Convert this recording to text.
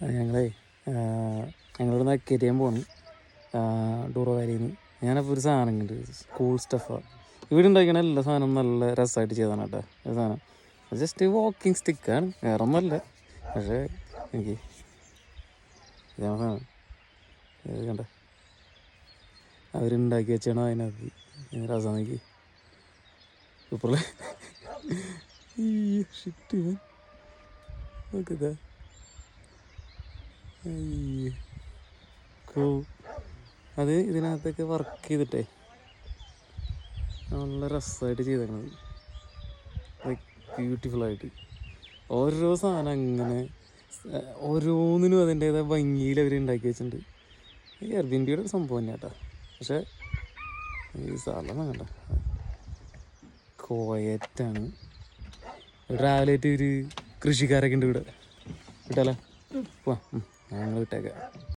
ഞങ്ങളെ ഞങ്ങളിവിടെ അക്കേരിയാൻ പോകണം ഡൂറോ വാലിയിൽ നിന്ന്. ഞാനപ്പോൾ ഒരു സാധനം കണ്ട് സ്കൂൾ സ്റ്റഫാണ്. ഇവിടെ ഉണ്ടാക്കണ എല്ലാ സാധനം നല്ല രസമായിട്ട് ചെയ്താണ് കേട്ടോ. ഒരു സാധനം ജസ്റ്റ് വാക്കിംഗ് സ്റ്റിക്കാണ്, വേറെ ഒന്നുമല്ല. പക്ഷേ എനിക്ക് ഇതാണ് സാധനം. ഇത് കണ്ട അവരുണ്ടാക്കി വെച്ചാണ് അതിനകത്ത് രസം. നോക്കി സൂപ്പറല്ലേ. ഷിറ്റ് നോക്കിതാ. അത് ഇതിനകത്തൊക്കെ വർക്ക് ചെയ്തിട്ടേ നല്ല രസമായിട്ട് ചെയ്തേക്കണത്, ലൈക്ക് ബ്യൂട്ടിഫുള്ളായിട്ട്. ഓരോ സാധനം അങ്ങനെ ഓരോന്നിനും അതിൻ്റേതായ ഭംഗിയിൽ അവർ ഉണ്ടാക്കി വെച്ചിട്ടുണ്ട്. ഈ എയർബിൻബിയുടെ ഒരു സംഭവം തന്നെ കേട്ടോ. പക്ഷേ ഈ സ്ഥലം വേണ്ട, കോയറ്റാണ്. രാവിലെ ആയിട്ട് ഒരു കൃഷിക്കാരൊക്കെ ഉണ്ട് ഇവിടെ. വിട്ടാലേ പോവാം, ഞങ്ങൾ വിട്ടേക്കാം.